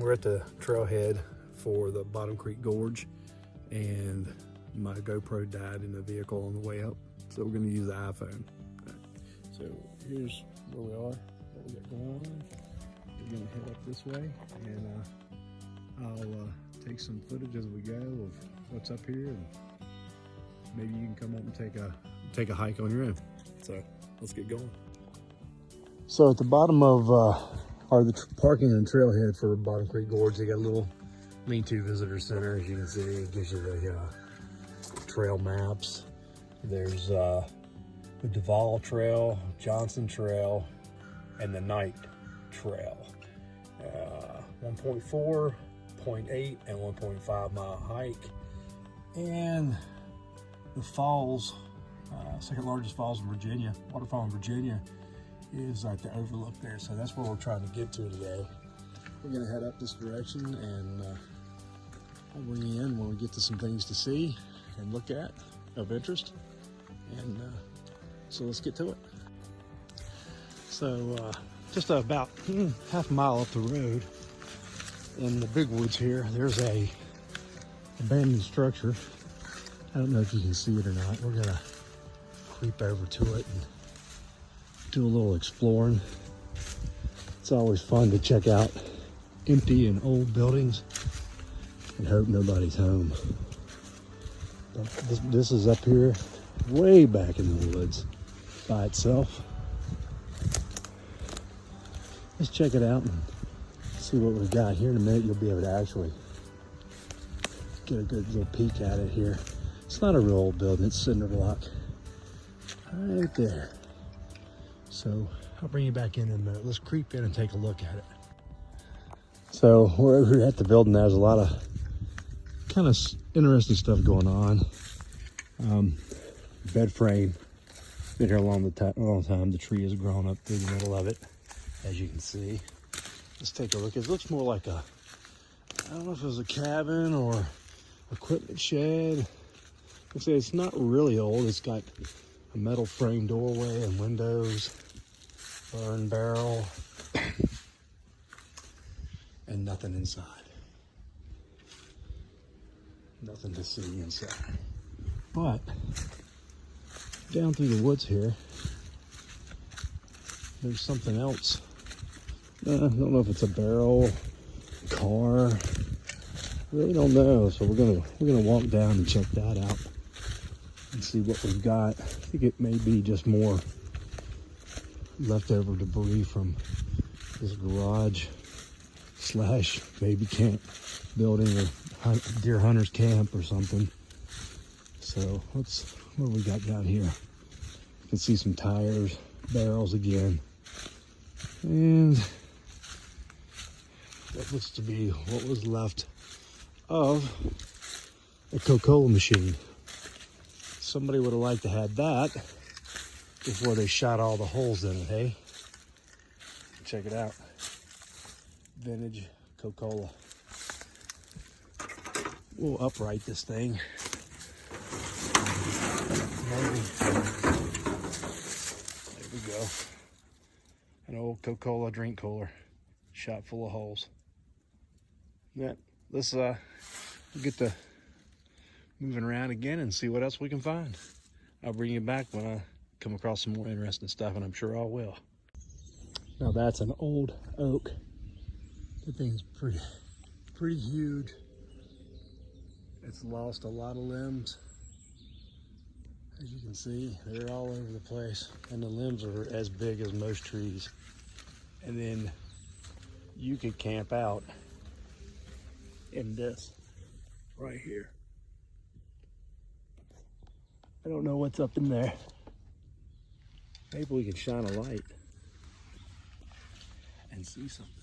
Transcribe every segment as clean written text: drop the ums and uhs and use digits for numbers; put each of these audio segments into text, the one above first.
We're at the trailhead for the Bottom Creek Gorge, and my GoPro died in the vehicle on the way up, so we're going to use the iPhone. So here's where we are, what we got going on. We're going to head up this way, and I'll take some footage as we go of what's up here, and maybe you can come up and take a hike on your own. So let's get going. So at the bottom of the parking and trailhead for Bottom Creek Gorge, they got a little lean-to visitor center. As you can see, it gives you the trail maps. There's the Duval Trail, Johnson Trail, and the Night Trail. 1.4, 0.8, and 1.5 mile hike. And the falls, second largest falls in Virginia, waterfall in Virginia, is at the overlook there. So that's where we're trying to get to today. We're gonna head up this direction, and I'll bring you in when we get to some things to see and look at of interest. And so let's get to it. So just about half a mile up the road in the big woods here, there's a abandoned structure. I don't know if you can see it or not. We're gonna creep over to it and do a little exploring. It's always fun to check out empty and old buildings and hope nobody's home. But this is up here way back in the woods by itself. Let's check it out and see what we've got. Here in a minute you'll be able to actually get a good little peek at it here. It's not a real old building, it's cinder block right there. So I'll bring you back in a minute. Let's creep in and take a look at it. So we're over here at the building. There's a lot of kind of interesting stuff going on. Bed frame, been here a long time. The tree has grown up through the middle of it, as you can see. Let's take a look. It looks more like I don't know if it was a cabin or equipment shed. It's not really old. It's got a metal frame doorway and windows, burn barrel, and nothing inside. Nothing to see inside. But down through the woods here, there's something else. I don't know if it's a barrel, car. Really don't know. So we're gonna walk down and check that out and see what we've got. I think it may be just more leftover debris from this garage slash baby camp building or deer hunter's camp or something. So what do we got down here? You can see some tires, barrels again, and what looks to be what was left of a Coca-Cola machine. Somebody would have liked to have that before they shot all the holes in it, hey? Check it out. Vintage Coca-Cola. We'll upright this thing. Maybe. There we go. An old Coca-Cola drink cooler, shot full of holes. Yeah, let's get to moving around again and see what else we can find. I'll bring you back when I come across some more interesting stuff, and I'm sure I will. Now that's an old oak. That thing's pretty huge. It's lost a lot of limbs. As you can see, they're all over the place, and the limbs are as big as most trees. And then you could camp out in this right here. I don't know what's up in there. Maybe we can shine a light and see something.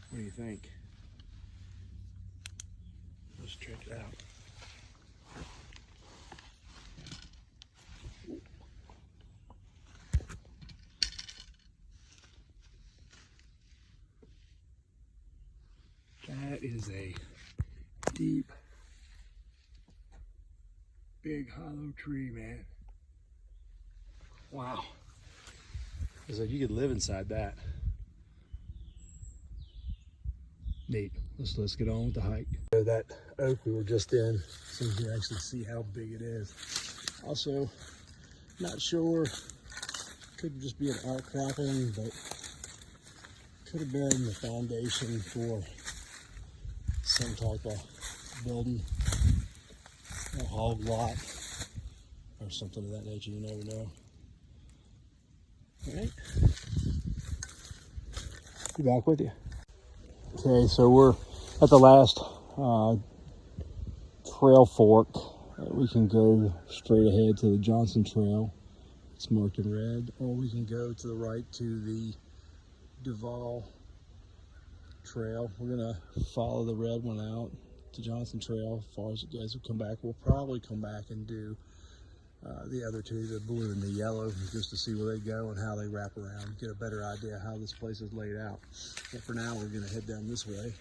What do you think? Let's check it out. That is a deep, big hollow tree, man. Wow. It's like you could live inside that. Neat. Let's get on with the hike. So that oak we were just in, so you can actually see how big it is. Also, not sure, could just be an outcropping, but could have been the foundation for some type of building, a hog lot, or something of that nature. You never know. All right, be back with you. Okay, so we're at the last trail fork. We can go straight ahead to the Johnson Trail. It's marked in red, or we can go to the right to the Duval Trail. We're gonna follow the red one out to Johnson Trail as far as it goes. We'll come back. We'll probably come back and do the other two, the blue and the yellow, just to see where they go and how they wrap around, get a better idea how this place is laid out. But for now, we're gonna head down this way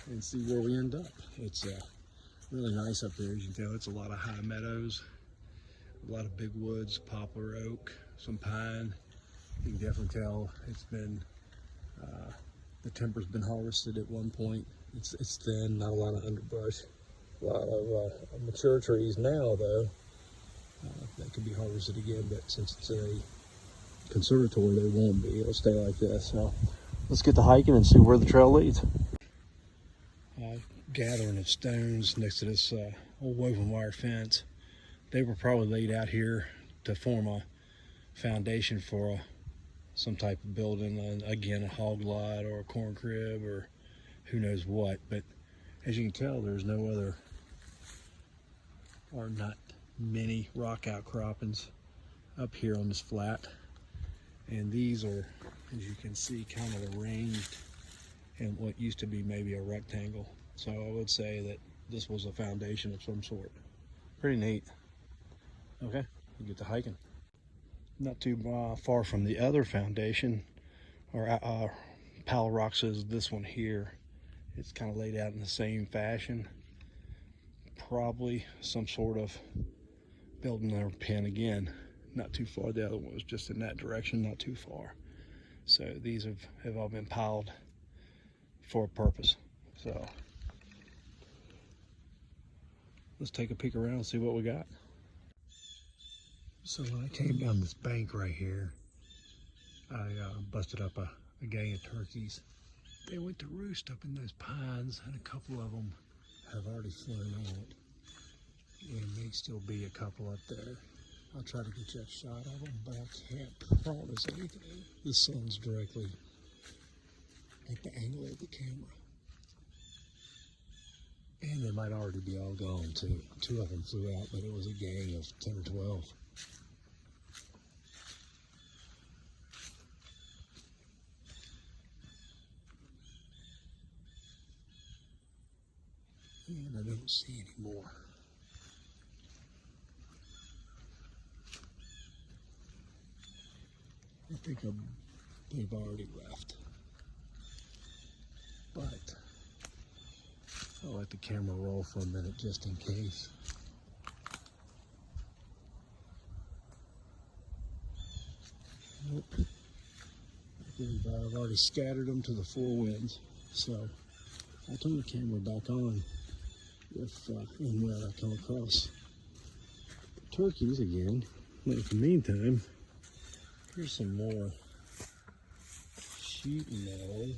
and see where we end up. It's really nice up there. As you can tell, it's a lot of high meadows, a lot of big woods, poplar, oak, some pine. You can definitely tell it's been, the timber's been harvested at one point. It's thin, not a lot of underbrush. A lot of mature trees now, though. That could be harvested again, but since it's a conservatory, they won't be. It'll stay like this. So let's get to hiking and see where the trail leads. Gathering of stones next to this old woven wire fence. They were probably laid out here to form a foundation for some type of building. Again, a hog lot or a corn crib or who knows what. But as you can tell, there's no other, or not many, rock outcroppings up here on this flat. And these are, as you can see, kind of arranged in what used to be maybe a rectangle. So I would say that this was a foundation of some sort. Pretty neat. Okay, we get to hiking. Not too far from the other foundation, or Pal Rock says this one here. It's kind of laid out in the same fashion. Probably some sort of building or pen again. Not too far. The other one was just in that direction, not too far. So these have all been piled for a purpose. So let's take a peek around and see what we got. So when I came down this bank right here, I busted up a gang of turkeys. They went to roost up in those pines, and a couple of them have already flown out. And may still be a couple up there. I'll try to get you a shot of them, but I can't promise anything. The sun's directly at the angle of the camera. And they might already be all gone too. Two of them flew out, but it was a gang of 10 or 12. And I don't see any more. I think they've already left. But I'll let the camera roll for a minute just in case. Nope. I believe I've already scattered them to the four winds. So I'll turn the camera back on if and when I come across turkeys again. But in the meantime, here's some more sheet metal.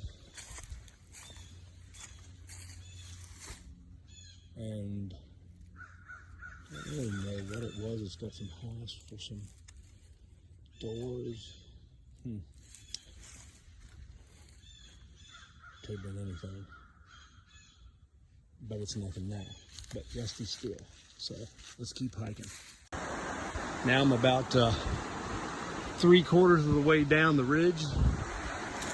And I don't really know what it was. It's got some hasp for some doors. Could have been anything. But it's nothing now. But rusty still. So let's keep hiking. Now I'm about 3/4 of the way down the ridge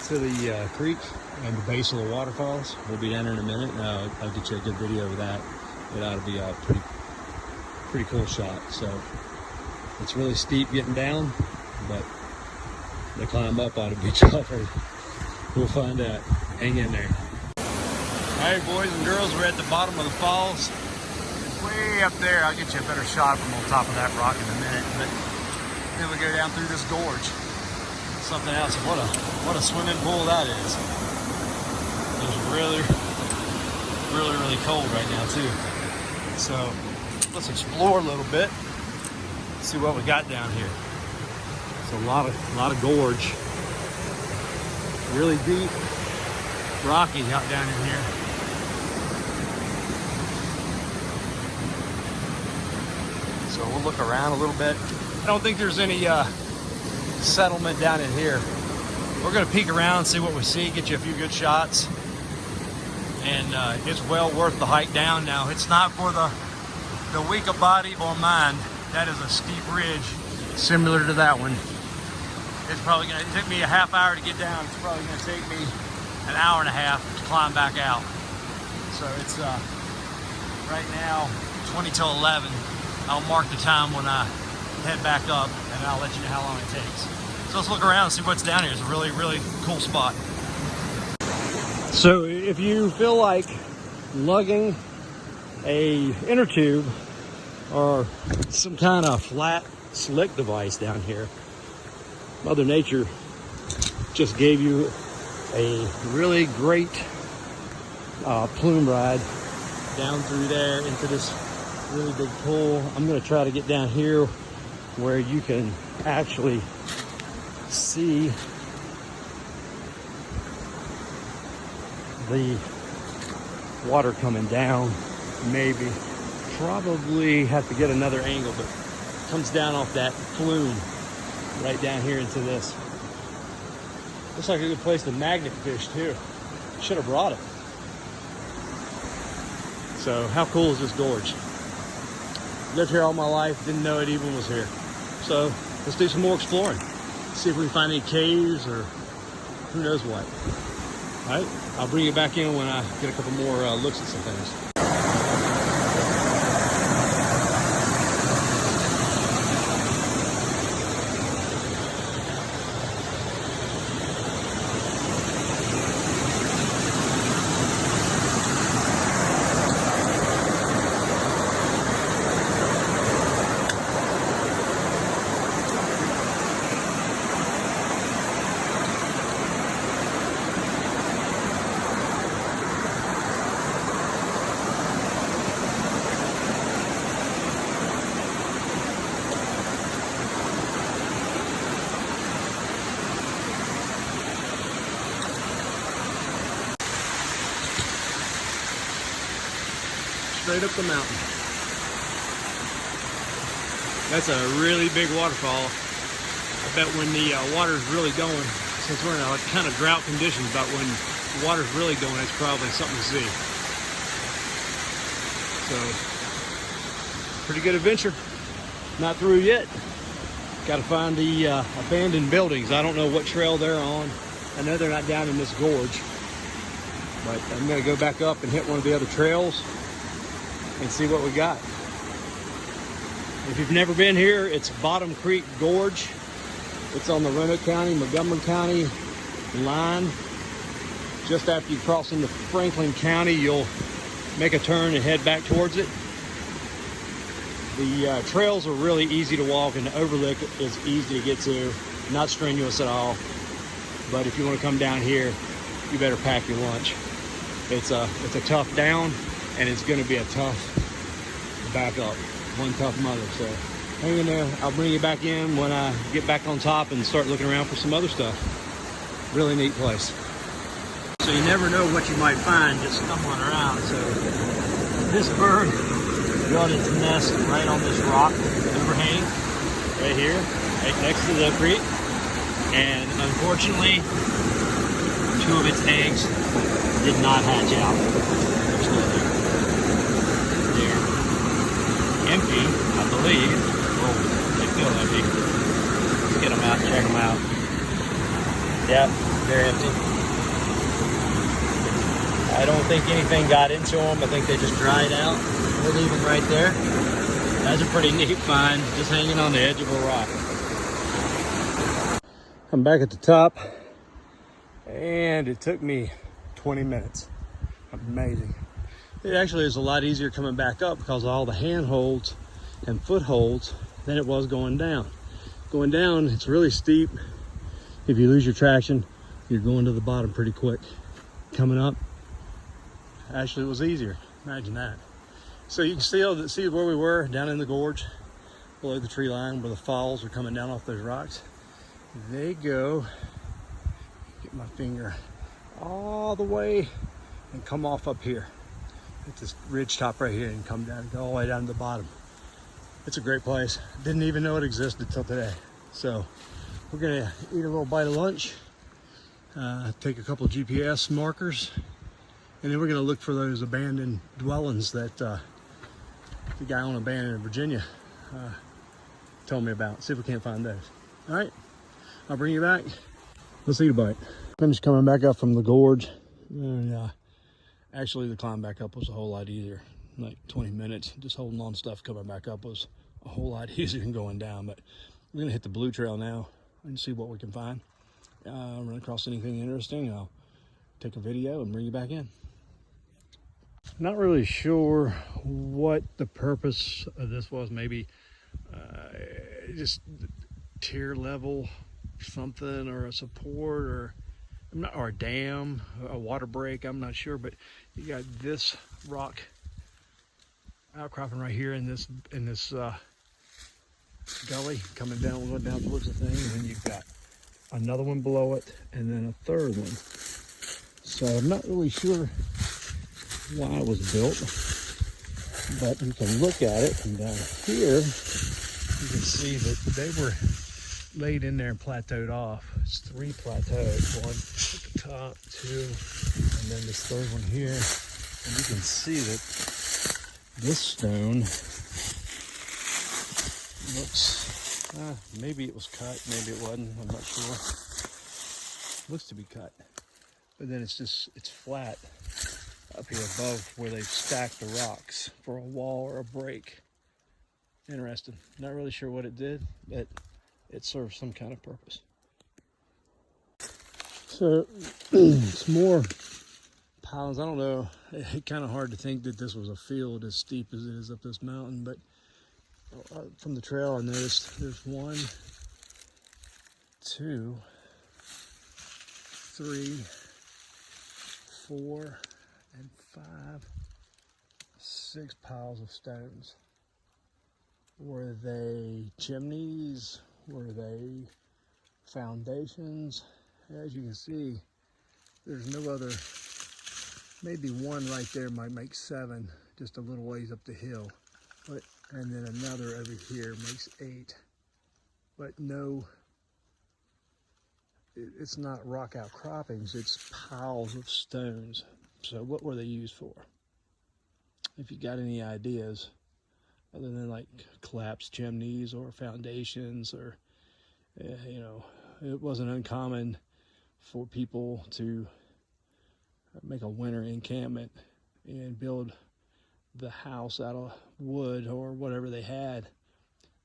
to the creek and the base of the waterfalls. We'll be down there in a minute. I'll get you a good video of that. It ought to be a pretty cool shot. So it's really steep getting down, but the climb up ought to be tougher. We'll find out. Hang in there. All right, boys and girls, we're at the bottom of the falls. It's way up there. I'll get you a better shot from on top of that rock in a minute. But then we go down through this gorge. Something else. What a swimming pool that is. There's really really, really cold right now too. So let's explore a little bit, see what we got down here. It's a lot of gorge, really deep, rocky out down in here. So we'll look around a little bit. I don't think there's any settlement down in here. We're gonna peek around, see what we see, get you a few good shots. And it's well worth the hike down now. It's not for the weak of body or mind. That is a steep ridge similar to that one. It's probably gonna, it took me a half hour to get down. It's probably gonna take me an hour and a half to climb back out. So it's right now 20 till 11. I'll mark the time when I head back up and I'll let you know how long it takes. So let's look around and see what's down here. It's a really, really cool spot. So if you feel like lugging a inner tube or some kind of flat slick device down here, Mother Nature just gave you a really great plume ride down through there into this really big pool. I'm going to try to get down here where you can actually see the water coming down. Maybe, probably have to get another angle, but it comes down off that flume right down here into this. Looks like a good place to magnet fish too. Should have brought it. So how cool is this gorge? Lived here all my life, didn't know it even was here. So let's do some more exploring. See if we can find any caves or who knows what. All right, I'll bring you back in when I get a couple more looks at some things. Straight up the mountain. That's a really big waterfall. I bet when the water's really going, since we're in a kind of drought conditions, about when the water's really going, it's probably something to see. So, pretty good adventure. Not through yet. Got to find the abandoned buildings. I don't know what trail they're on. I know they're not down in this gorge, but I'm going to go back up and hit one of the other trails and see what we got. If you've never been here, it's Bottom Creek Gorge. It's on the Roanoke County, Montgomery County line. Just after you cross into Franklin County, you'll make a turn and head back towards it. The trails are really easy to walk, and the overlook is easy to get to, not strenuous at all. But if you want to come down here, you better pack your lunch. It's a tough down, and it's going to be a tough back up. One tough mother. So hang in there. I'll bring you back in when I get back on top and start looking around for some other stuff. Really neat place. So you never know what you might find just stumbling around. So this bird built its nest right on this rock overhang right here, right next to the creek. And unfortunately, 2 of its eggs did not hatch out. They're still there. They're empty, I believe. Oh, they feel empty. Let's get them out and check them out. Yep, they're empty. I don't think anything got into them. I think they just dried out. We'll leave them right there. That's a pretty neat find, just hanging on the edge of a rock. I'm back at the top, and it took me 20 minutes. Amazing. It actually is a lot easier coming back up because of all the handholds and footholds than it was going down. Going down, it's really steep. If you lose your traction, you're going to the bottom pretty quick. Coming up, Actually, it was easier. Imagine that. So you can see where we were down in the gorge, below the tree line, where the falls are coming down off those rocks. They go, get my finger, all the way and come off up here at this ridge top right here and come down and go all the way down to the bottom. It's a great place. Didn't even know it existed till today. So we're gonna eat a little bite of lunch, take a couple of GPS markers, and then we're gonna look for those abandoned dwellings that the guy on abandoned in Virginia told me about. See if we can't find those. All right, I'll bring you back. Let's eat a bite. Finished coming back up from the gorge. And, actually, the climb back up was a whole lot easier. Like 20 minutes, just holding on stuff coming back up was a whole lot easier than going down. But we're gonna hit the blue trail now and see what we can find. Run across anything interesting, I'll take a video and bring you back in. Not really sure what the purpose of this was. Maybe just tier level something, or a support, or a dam, a water break. I'm not sure, but you got this rock outcropping right here in this gully coming down, going down towards the thing, and then you've got another one below it, and then a third one. So I'm not really sure why it was built, but you can look at it, and down here you can see that they were laid in there and plateaued off. It's 3 plateaus, one at the top, 2, and then this third one here. And you can see that this stone looks, maybe it was cut, maybe it wasn't, I'm not sure. Looks to be cut. But then it's flat up here above where they've stacked the rocks for a wall or a break. Interesting. Not really sure what it did, but it serves some kind of purpose. So it's more piles. I don't know. It's kind of hard to think that this was a field as steep as it is up this mountain, but from the trail I noticed there's 1, 2, 3, 4, and 5, 6 piles of stones. Were they chimneys? Were they foundations? As you can see, there's no other. Maybe one right there might make 7, just a little ways up the hill. And then another over here makes 8. But no, it's not rock outcroppings, it's piles of stones. So what were they used for? If you got any ideas, other than like collapsed chimneys or foundations, or, it wasn't uncommon for people to make a winter encampment and build the house out of wood or whatever they had,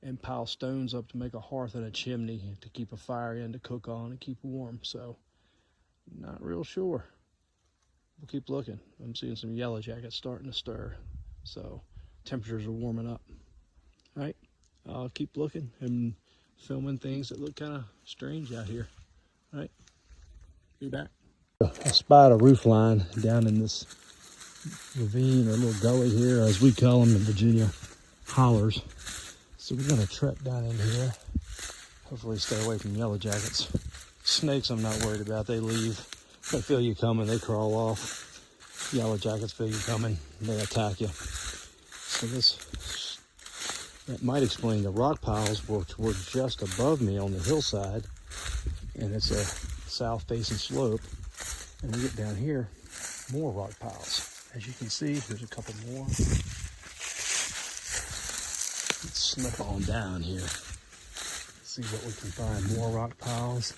and pile stones up to make a hearth and a chimney to keep a fire in to cook on and keep warm. So not real sure. We'll keep looking. I'm seeing some yellow jackets starting to stir, so temperatures are warming up. All right, I'll keep looking and filming things that look kind of strange out here. All right, be back. I spied a roof line down in this ravine, or little gully here, as we call them in Virginia, hollers. So we're gonna trek down in here. Hopefully stay away from yellow jackets. Snakes I'm not worried about, they leave. They feel you coming, they crawl off. Yellow jackets feel you coming, they attack you. So that might explain the rock piles, which were just above me on the hillside, and it's a south-facing slope. And we get down here, more rock piles. As you can see, there's a couple more. Let's slip on down here. See what we can find. More rock piles.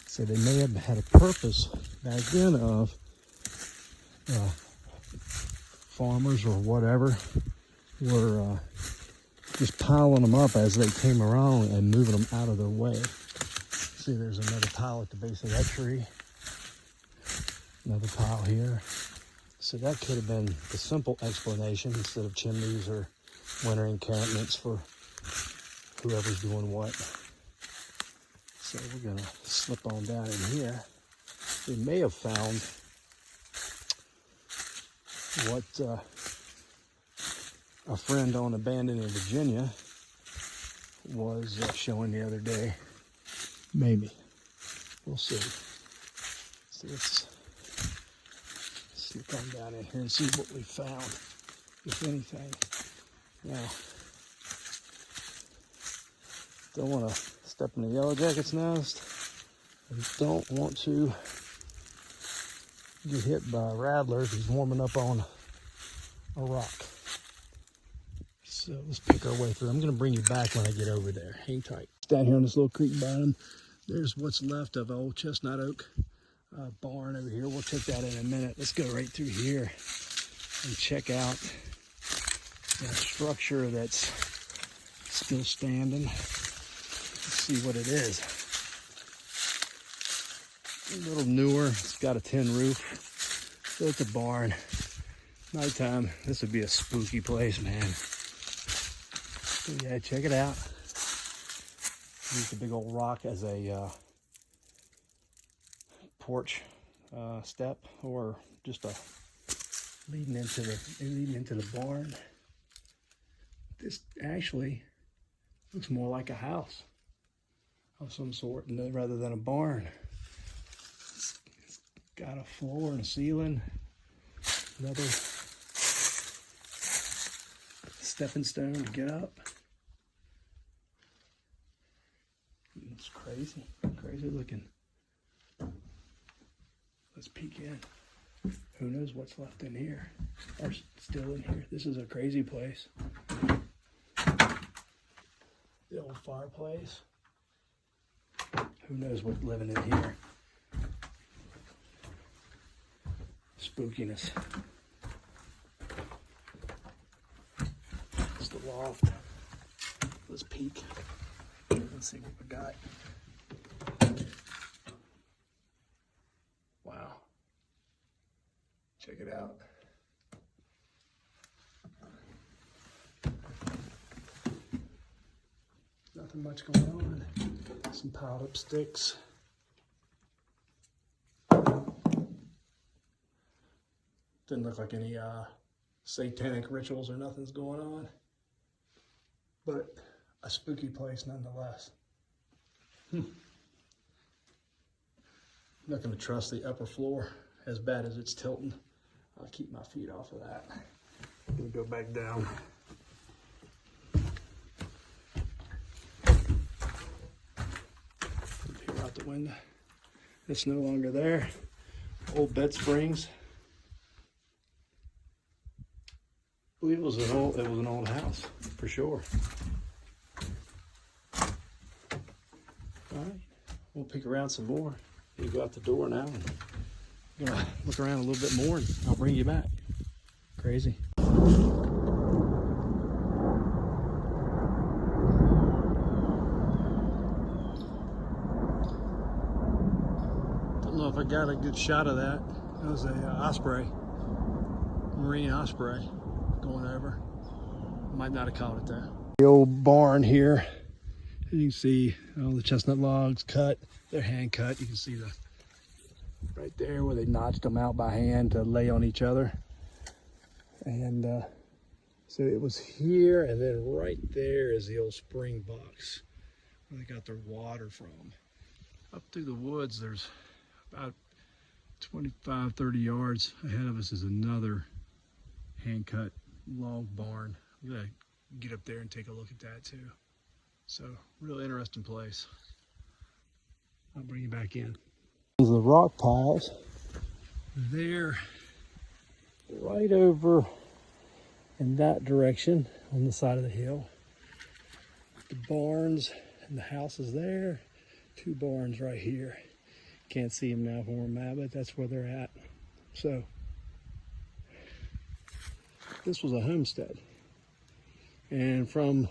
So they may have had a purpose back then of farmers or whatever were just piling them up as they came around and moving them out of their way. See, there's another pile at the base of that tree. Another pile here. So that could have been the simple explanation instead of chimneys or winter encampments for whoever's doing what. So we're gonna slip on down in here. We may have found what a friend on Abandoned in Virginia was showing the other day. Maybe. We'll see. So let's sneak on down in here and see what we found, if anything. Now, don't want to step in the yellow jacket's nest. I don't want to get hit by a rattler if he's warming up on a rock. So let's pick our way through. I'm going to bring you back when I get over there. Hang tight. Down here on this little creek bottom, there's what's left of an old chestnut oak barn over here. We'll check that in a minute. Let's go right through here and check out that structure that's still standing. Let's see what it is. A little newer. It's got a tin roof. So it's a barn. Nighttime, this would be a spooky place, man. So yeah, check it out. Use the big old rock as a porch step, or just a leading into the barn. This actually looks more like a house of some sort rather than a barn. It's got a floor and a ceiling, another stepping stone to get up. It's crazy looking. Let's peek in. Who knows what's left in here, or still in here. This is a crazy place. The old fireplace. Who knows what's living in here. Spookiness. It's the loft. Let's peek. Let's see what we got. Wow. Check it out. Nothing much going on. Some piled up sticks. Didn't look like any satanic rituals or nothing's going on. But a spooky place nonetheless. Not going to trust the upper floor as bad as it's tilting. I'll keep my feet off of that. I'm going to go back down. Peer out the window. It's no longer there. Old bed springs. I believe it was an old house for sure. All right, we'll peek around some more. You go out the door now and I'm gonna look around a little bit more and I'll bring you back. Crazy. Don't know if I got a good shot of that. That was a osprey, marine osprey going over. Might not have caught it though. The old barn here. You can see all the chestnut logs cut. They're hand cut. You can see the right there where they notched them out by hand to lay on each other. And so it was here, and then right there is the old spring box where they got their water from. Up through the woods, there's about 25, 30 yards ahead of us is another hand cut log barn. I'm gonna get up there and take a look at that too. So, real interesting place. I'll bring you back in. The rock piles, they're right over in that direction on the side of the hill. The barns and the houses there. Two barns right here. Can't see them now from where I'm at, but that's where they're at. So, this was a homestead. And from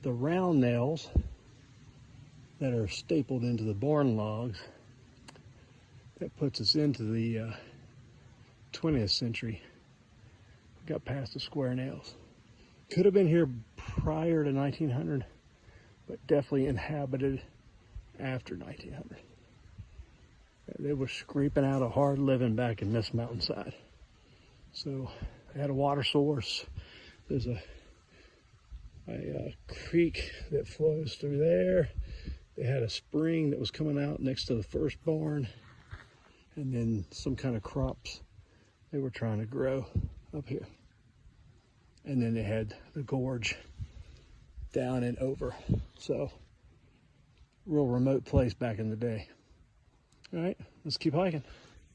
the round nails that are stapled into the barn logs, that puts us into the 20th century. Got past the square nails. Could have been here prior to 1900, but definitely inhabited after 1900. They were scraping out a hard living back in this mountainside. So they had a water source. There's a creek that flows through there. They had a spring that was coming out next to the first barn, and then some kind of crops they were trying to grow up here. And then they had the gorge down and over. So real remote place back in the day. All right, let's keep hiking.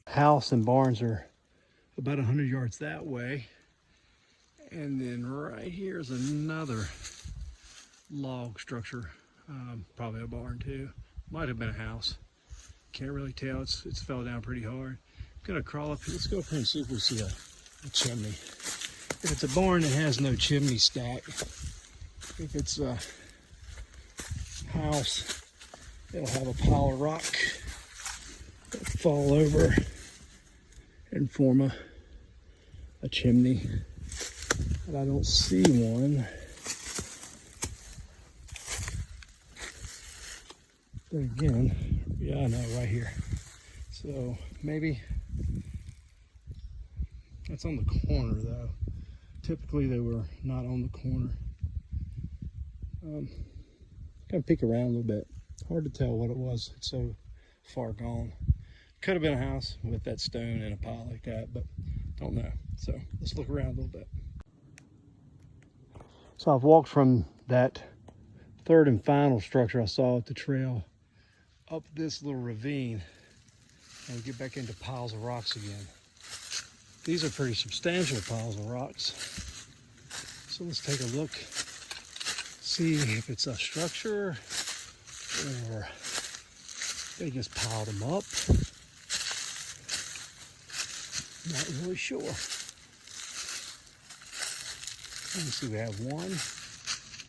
House and barns are about 100 yards that way. And then right here is another log structure, probably a barn too. Might have been a house. Can't really tell. It's fell down pretty hard. I'm gonna crawl up here. Let's go up here and see if we see a chimney. If it's a barn that has no chimney stack, if it's a house, it'll have a pile of rock that'll fall over and form a chimney. But I don't see one. But again, yeah, I know, right here. So maybe that's on the corner though. Typically they were not on the corner. Kind of peek around a little bit. Hard to tell what it was. It's so far gone. Could have been a house with that stone and a pile like that, but don't know. So let's look around a little bit. So I've walked from that third and final structure I saw at the trail up this little ravine and get back into piles of rocks again. These are pretty substantial piles of rocks. So let's take a look, see if it's a structure or they just piled them up. Not really sure. Let me see, we have 1,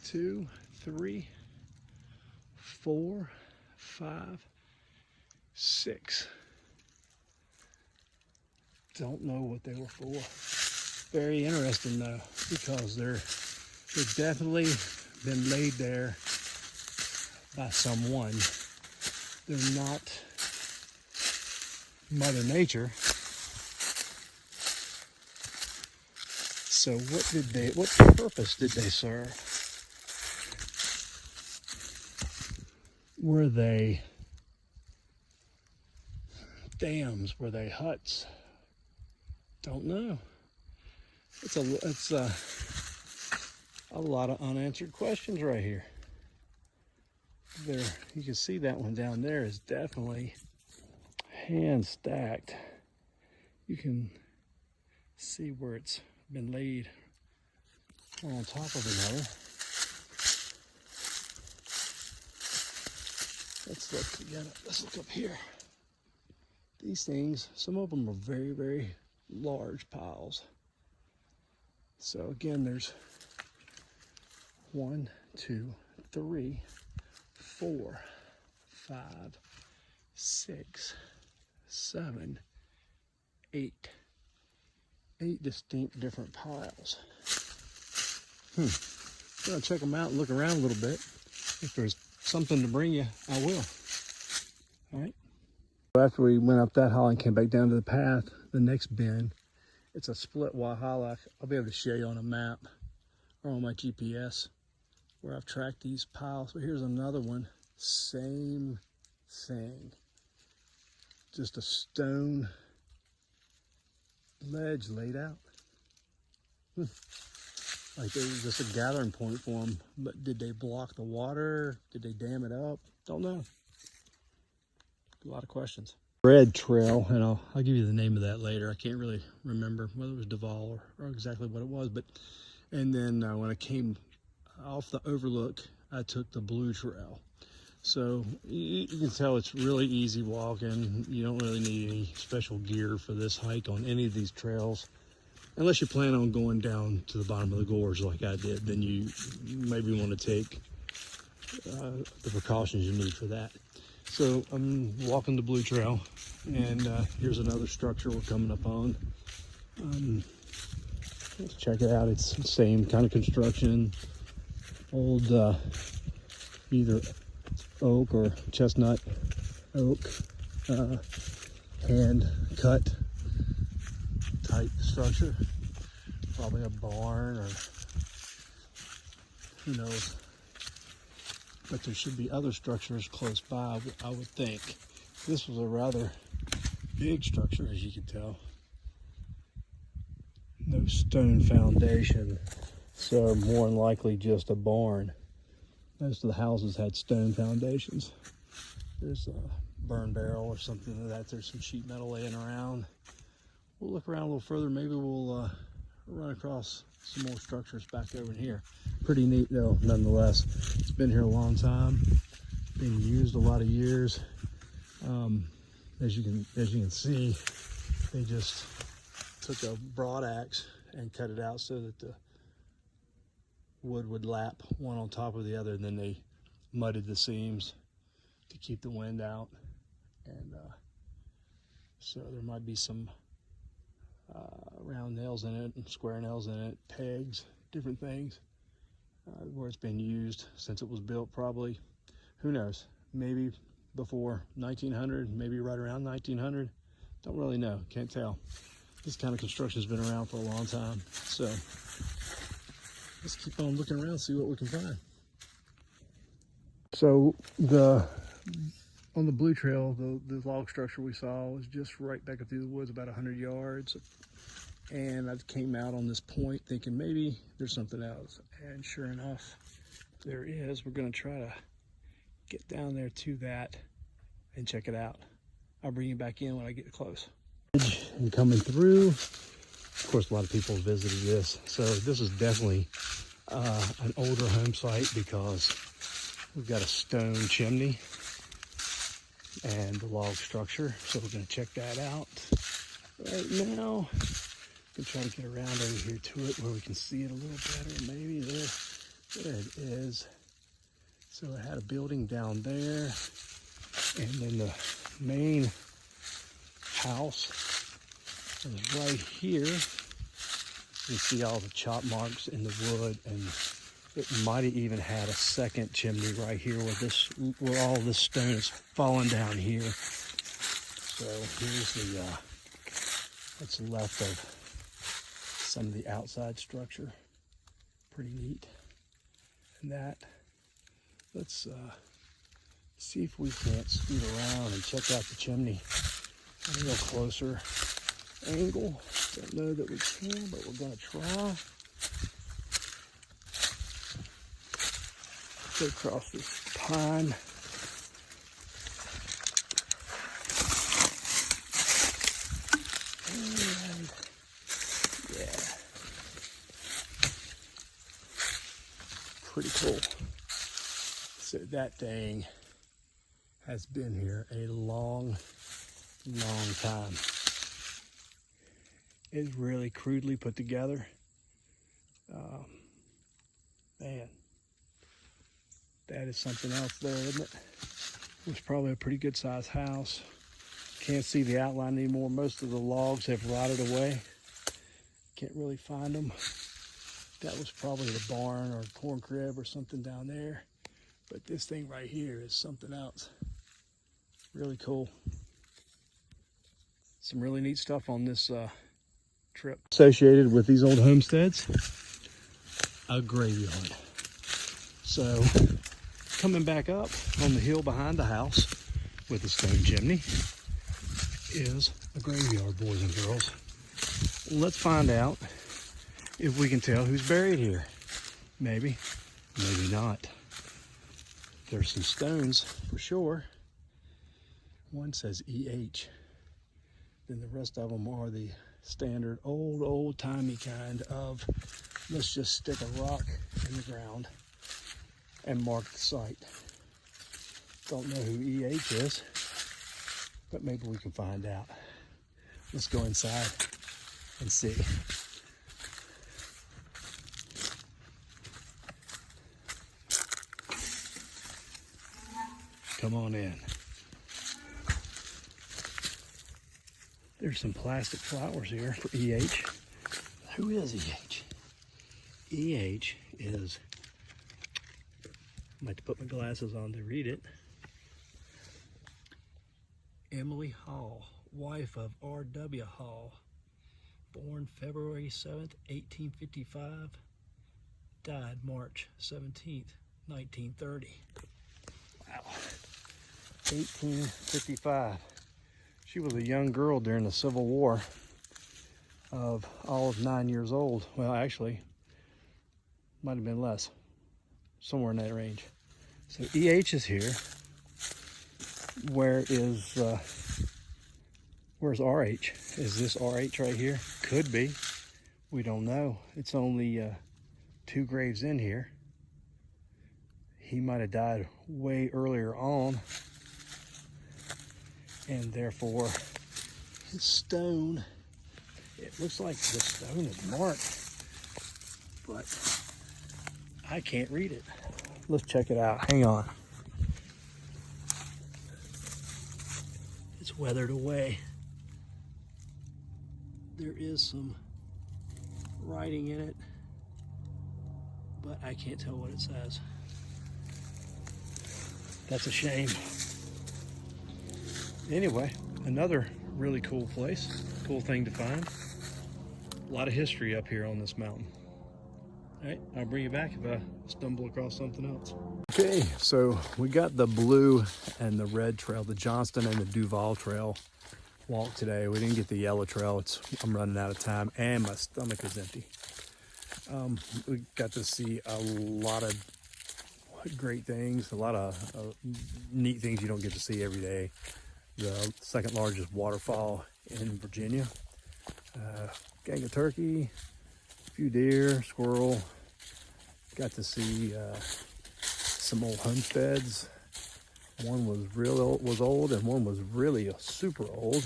2, 3, 4, 5, 6. Don't know what they were for. Very interesting though, because they've definitely been laid there by someone. They're not Mother Nature. So what purpose did they serve? Were they dams? Were they huts? Don't know. It's a lot of unanswered questions right here. There, you can see that one down there is definitely hand stacked. You can see where it's been laid one on top of another. Let's look again. Let's look up here. These things, some of them are very, very large piles. So again, there's 1, 2, 3, 4, 5, 6, 7, 8. 8 distinct different piles. I'm gonna check them out and look around a little bit. If there's something to bring you, I will. All right. After we went up that hollow and came back down to the path, the next bend, it's a split Walhalla. I'll be able to show you on a map or on my GPS where I've tracked these piles. So here's another one, same thing. Just a stone ledge laid out. Like it was just a gathering point for them. But did they block the water? Did they dam it up? Don't know. A lot of questions. Red Trail, and I'll give you the name of that later. I can't really remember whether it was Duval or exactly what it was. But and then when I came off the overlook, I took the Blue Trail. So you can tell it's really easy walking. You don't really need any special gear for this hike on any of these trails. Unless you plan on going down to the bottom of the gorge like I did, then you maybe want to take the precautions you need for that. So I'm walking the Blue Trail, and here's another structure we're coming up on. Let's check it out. It's the same kind of construction. Old either oak or chestnut oak, hand cut type type structure. Probably a barn or who knows. But there should be other structures close by, I would think. This was a rather big structure, as you can tell. No stone foundation, so more than likely just a barn. Most of the houses had stone foundations. There's a burn barrel or something like that. There's some sheet metal laying around. We'll look around a little further. Maybe we'll run across some more structures back over here. Pretty neat though, nonetheless. It's been here a long time, been used a lot of years. As you can see, they just took a broad axe and cut it out so that the wood would lap one on top of the other, and then they mudded the seams to keep the wind out. And so there might be some round nails in it and square nails in it, pegs, different things, where it's been used since it was built. Probably, who knows, maybe before 1900, maybe right around 1900. Don't really know, can't tell. This kind of construction has been around for a long time, so let's keep on looking around, see what we can find. So on the blue trail, the log structure we saw was just right back up through the woods, about 100 yards. And I came out on this point thinking maybe there's something else. And sure enough, there is. We're gonna try to get down there to that and check it out. I'll bring you back in when I get close. And coming through, of course, a lot of people visited this. So this is definitely an older home site because we've got a stone chimney and the log structure. So we're gonna check that out right now. We'll try to get around over here to it where we can see it a little better. Maybe there it is. So it had a building down there, and then the main house is right here. You can see all the chop marks in the wood, and it might have even had a second chimney right here where all this stone is falling down here. So here's what's left of some of the outside structure. Pretty neat. And that, let's see if we can't scoot around and check out the chimney at a little closer angle. Don't know that we can, but we're gonna try. Go across this pine. And yeah, pretty cool. So that thing has been here a long time. It's really crudely put together. Man, that is something else there, isn't it? It was probably a pretty good sized house. Can't see the outline anymore. Most of the logs have rotted away. Can't really find them. That was probably the barn or corn crib or something down there. But this thing right here is something else. Really cool. Some really neat stuff on this trip. Associated with these old homesteads, a graveyard. So coming back up on the hill behind the house with the stone chimney is a graveyard, boys and girls. Let's find out if we can tell who's buried here. Maybe, maybe not. There's some stones for sure. One says EH. Then the rest of them are the standard old-timey kind of, let's just stick a rock in the ground and mark the site. Don't know who EH is, but maybe we can find out. Let's go inside and see. Come on in. There's some plastic flowers here for EH. Who is EH? EH is, I might have to put my glasses on to read it. Emily Hall, wife of R.W. Hall. Born February 7th, 1855. Died March 17th, 1930. Wow. 1855. She was a young girl during the Civil War of all of 9 years old. Well, actually, might have been less. Somewhere in that range. So EH is here. Where's RH? Is this RH right here? Could be. We don't know. It's only 2 graves in here. He might have died way earlier on, and therefore his stone, it looks like the stone is marked, but I can't read it. Let's check it out. Hang on. It's weathered away. There is some writing in it, but I can't tell what it says. That's a shame. Anyway, another really cool place, cool thing to find. A lot of history up here on this mountain. All right, I'll bring you back if I stumble across something else. Okay, so we got the blue and the red trail, the Johnston and the Duval trail walk today. We didn't get the yellow trail. I'm running out of time and my stomach is empty. We got to see a lot of great things, a lot of neat things you don't get to see every day. The second largest waterfall in Virginia. Gang of turkey, a few deer, squirrel. Got to see some old homesteads. One was old, and one was really super old.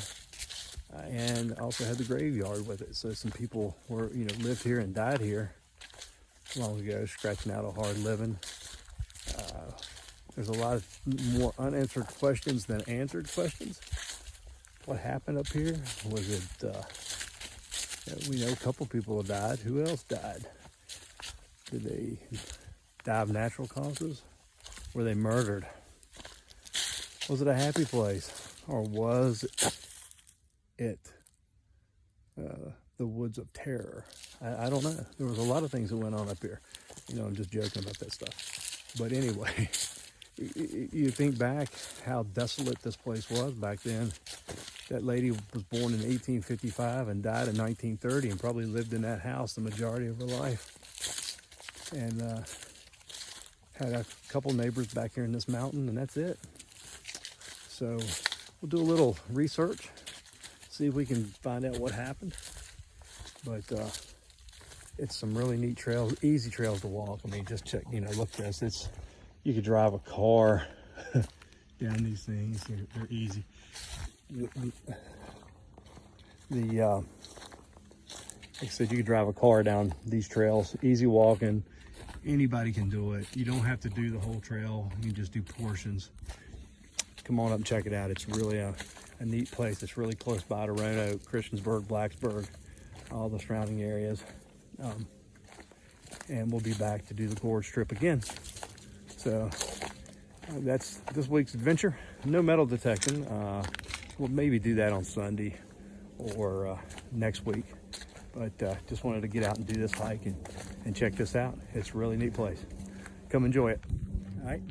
And also had the graveyard with it. So some people lived here and died here long ago, scratching out a hard living. There's a lot of more unanswered questions than answered questions. What happened up here? Was it, we know a couple people have died. Who else died? Did they die of natural causes? Were they murdered? Was it a happy place? Or was it the woods of terror? I don't know. There was a lot of things that went on up here. I'm just joking about that stuff. But anyway, you think back how desolate this place was back then. That lady was born in 1855 and died in 1930 and probably lived in that house the majority of her life. And had a couple neighbors back here in this mountain, and that's it. So we'll do a little research, see if we can find out what happened. But it's some really neat trails, easy trails to walk. I mean, just check, look at this. You could drive a car down these things. They're easy. Like I said, you could drive a car down these trails, easy walking. Anybody can do it. You don't have to do the whole trail. You can just do portions. Come on up and check it out. It's really a neat place. It's really close by to Roanoke, Christiansburg, Blacksburg, all the surrounding areas. And we'll be back to do the Gorge trip again. So that's this week's adventure. No metal detecting. We'll maybe do that on Sunday or next week. But just wanted to get out and do this hike and check this out. It's a really neat place. Come enjoy it. All right.